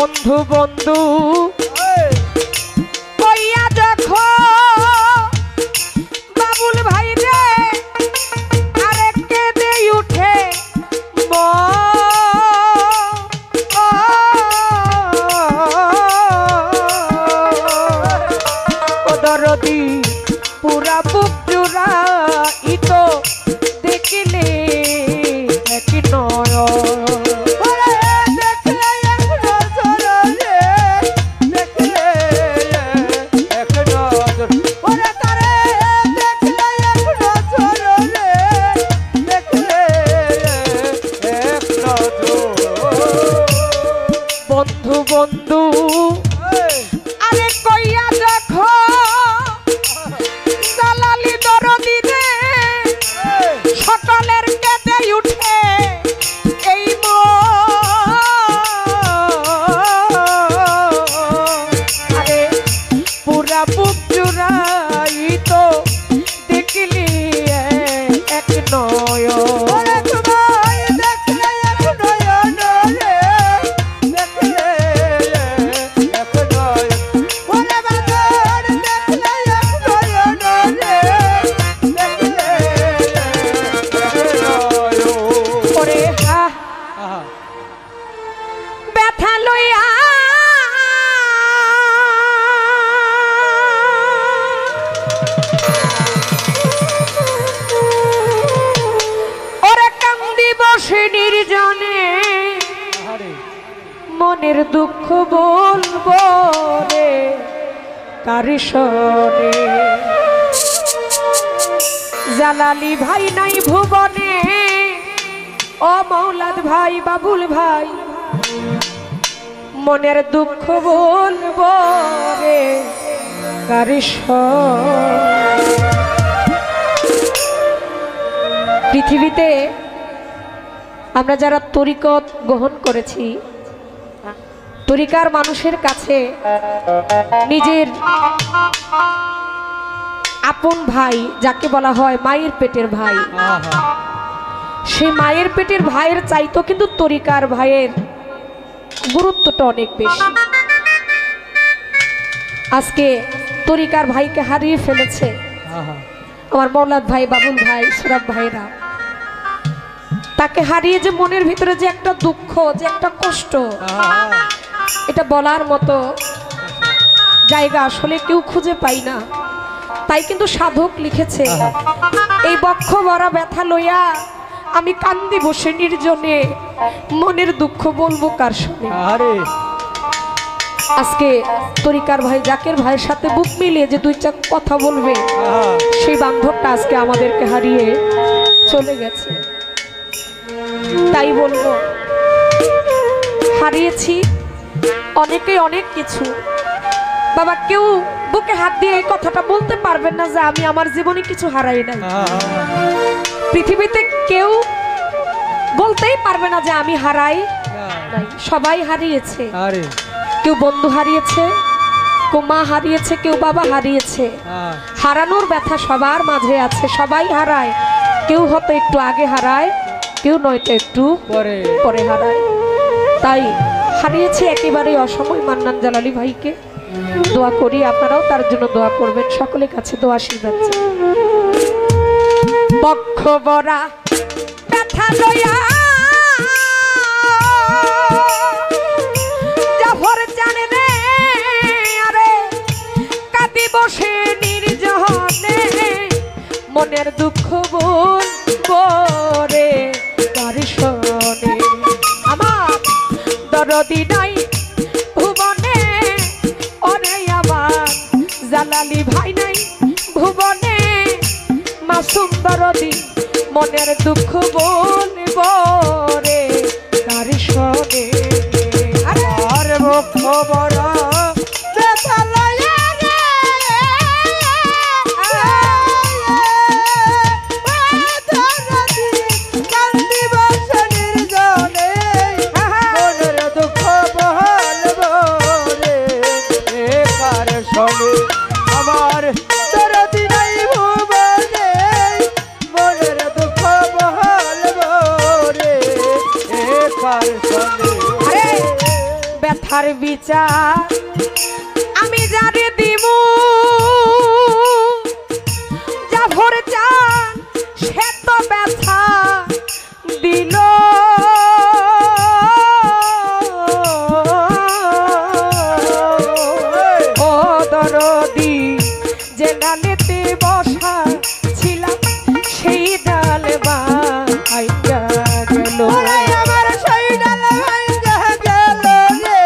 বন্ধু বন্ধু কইয়া দেখো বাবুল ভাই রে আরে কেঁদে উঠে দরদি পুরা বুক জোড়া ইতো দেখিলে এক নয় বন্ধু বন্ধু আরে কইয়া দেখো জালালি দরদি রে সকালের কেঁদে উঠে এই আরে পুরা বুক জুড়াই তো দেখলি এক নয় মনের দুঃখ বলবো রে কারি শোনে জালালি ভাই নাই ভুবনে ও মৌলাদ ভাই বাবুল ভাই মনের দুঃখ বলবো রে কারি শোনে পৃথিবীতে আমরা যারা তরিকত গ্রহণ করেছি তরিকার মানুষের কাছে নিজের আপন ভাই যাকে বলা হয় মায়ের পেটের ভাই সেই মায়ের পেটের ভাইয়ের চাইতো কিন্তু তরিকার ভাইয়ের গুরুত্বটা অনেক বেশি আজকে তরিকার ভাইকে হারিয়ে ফেলেছে আমার মৌলাদ ভাই বাবুল ভাই সরব ভাইরা তাকে হারিয়ে যে মনের ভিতরে যে একটা দুঃখ যে একটা কষ্ট এটা বলার মতো জায়গা আসলে কেউ খুঁজে পাই না তাই কিন্তু সাধক লিখেছে এই বক্ষ ভরা ব্যথা লইয়া আমি কান্দি বসে নির্জনে মনের দুঃখ বলবো কার শুনে আজকে তরিকার ভাই জাকের ভাইয়ের সাথে বুক মিলিয়ে যে দুই চার কথা বলবে সেই বান্ধবটা আজকে আমাদেরকে হারিয়ে চলে গেছে তাই বলবো হারিয়েছি অনেকে অনেক কিছু বাবা কেউ বুকে হাত দিয়ে এই কথাটা বলতে পারবেন না যে আমি আমার জীবনে কিছু হারাই নাই পৃথিবীতে কেউ বলতেই পারবে না যে আমি হারাই নাই সবাই হারিয়েছে কেউ বন্ধু হারিয়েছে কেউ মা হারিয়েছে কেউ বাবা হারিয়েছে হারানোর ব্যথা সবার মাঝে আছে সবাই হারায় কেউ হয়তো একটু আগে হারায় কেউ নয়তো একটু পরে হারায় তাই হারিয়েছে একেবারে অসময় মান্নান জালালি ভাইকে দোয়া করি আপনারাও তার জন্য দোয়া করবেন সকলের কাছে দোয়া আশীর্বাদ বক্ষ বরা ব্যথা লইয়া জাফর জানে রে আরে কাঁদি বসে নির্জনে মনের দুঃখ বলবো রে কারি শোনে আমার দরদি নাই ভুবনে ওরে আমার জালালি ভাই নাই ভুবনে মাসুম দরদি মনের দুঃখ বলবো রে কারি শোনে আরে বক্ষ বড় ব্যথা লইয়া আমার দরদি নাই ভুবনে মনের দুঃখ বলবো রে কার সঙ্গে ব্যথার বিচার আমি জানি দিব জাফর জান সে তো ব্যথা দিল ও দরদি যে ডালেতে বসা ছিলাম সেই ডাল ভাইঙ্গা গেল আমার সেই ডাল ভাঙ্গা গেল রে,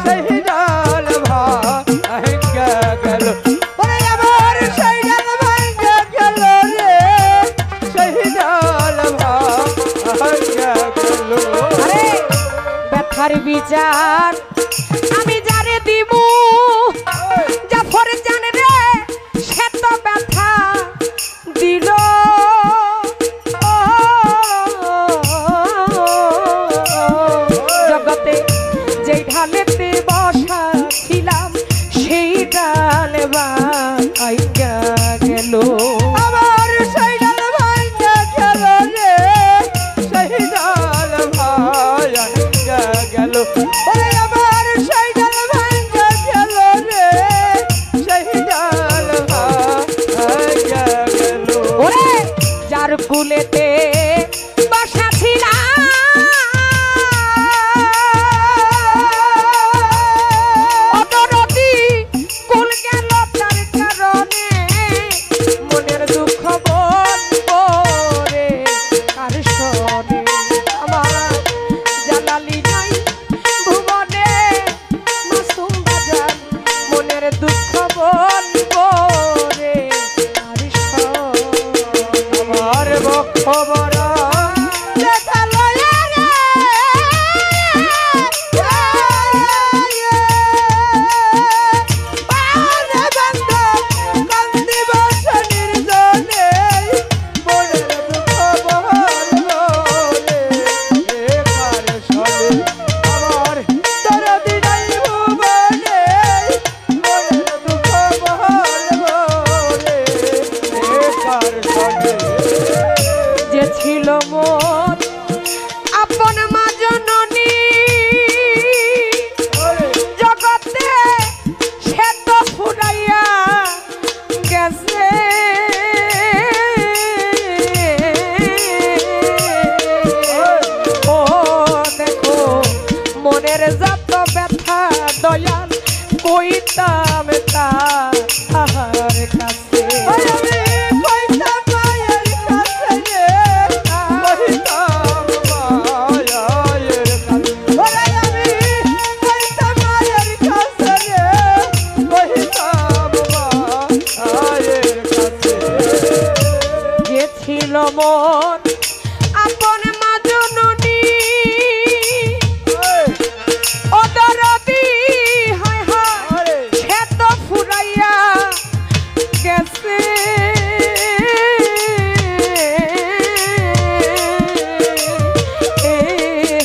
সেই ডাল ভাঙ্গা গেল। ওরে আমার সেই ডাল ভাঙ্গা গেল রে, সেই ডাল ভাঙ্গা গেল। আরে ব্যথার বিচার আমি যারে দিব জাফর জান রে সে তো ব্যথা দিল জগতে যেই ঢালেতে বসা ছিলাম সেই ডাল ভাইঙ্গা গেল আমার সেই ডাল ভাঙ্গা গেল রে, সেই ডাল ভাঙ্গা গেল। ওরে আমার সেই ডাল ভাঙ্গা গেল রে, সেই ডাল ভাঙ্গা গেল। ওরে যার কুলেতে বাসা ছিলাম অদরদি কুল গেল তার কারণে মনের দুঃখ বলবো রে কার শোনে আমার জালালি নাই ভুবনে মাসুম বাজার মনের দুঃখ বলবো রে কার শোনে আমার বক্ষ বড় দেখালো রে, পারে বন্ধ কান্দি বসে নির্জনে, মনের দুঃখ বলবো রে, কার শোনে আমার দরদি নাই ভুবনে, মনের দুঃখ বলবো রে, কার শোনে। যে ছিল মোর আপন মা জননী জগতে সে তো ফুরাইয়া গেছে ও দেখো মনের যত ব্যথা দয়াল কইতাম তার কাছে আমি কইতাম মায়ের কাছে রে, কইতাম মায়ের কাছে। ওরে আমি কইতাম মায়ের কাছে রে, কইতাম মায়ের কাছে। যে ছিল মোর আপন মা জননী অদরদি হায় হায় সে তো ফুরাইয়া গেছে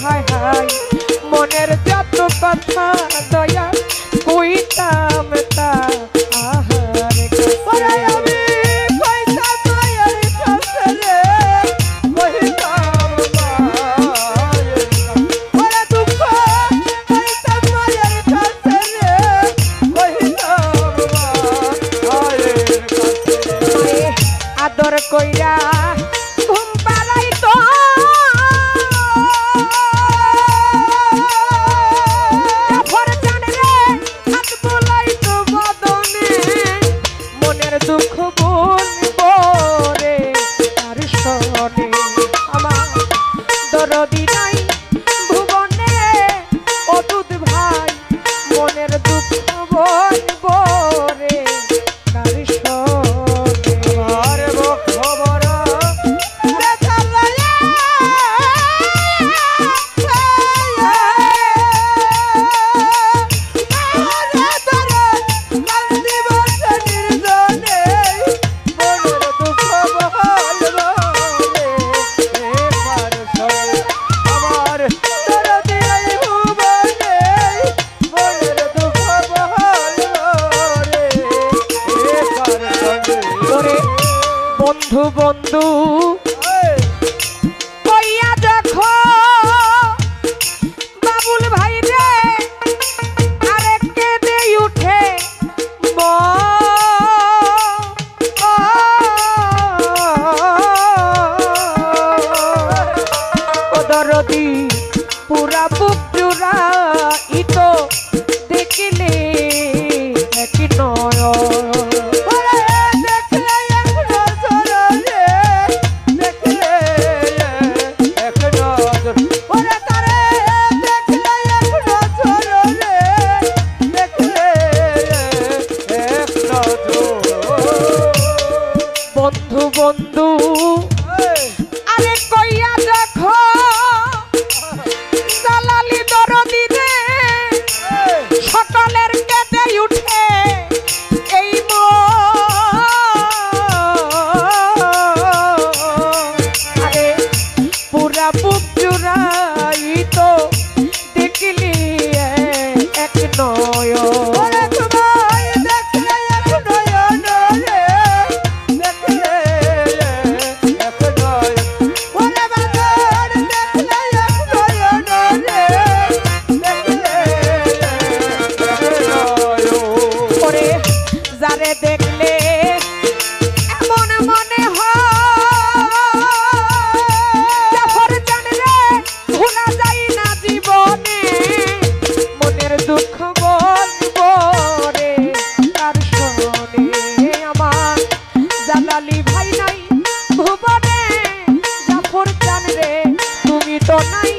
হায় হায় মনের যত কথা দয়া কইতাম তা আহার ওরে আমি কইতাম মায়ের কাছে রে, কইতাম মায়ের কাছে। ওরে দুঃখ কইতাম মায়ের কাছে রে, কইতাম মায়ের কাছে। আদর কইরা ঘুম পাড়াই তো জাফর জান পুরা বুক জুড়াই তো দেখিলে এক নয়ন ওরে দেখলে এক নজর রে দেখলে এক নজর ওরে তারে দেখলে এক নজর রে দেখলে এক নজর বন্ধু বন্ধু আরে কইয়া দেখো জালালি দরদি রে সকলের কেটে উঠে এই আরে পুরা বুক জুড়াই তো দেখলি এক নয়ন ওরে তোমায় দেখলে এক নয়ন রে দেখলে এক নয়ন ওরে বাজার দেখলে এক নয়ন রে দেখলে এক নয়ন করে যারে দেখলে এমন মনে হয় জাফর জান রে ভোলা যায় না জীবনে মনের দুঃখ বলবো রে তার শোনে আমার জালালি ভাই নাই ভুবনে জাফর জান রে তুমি তো নাই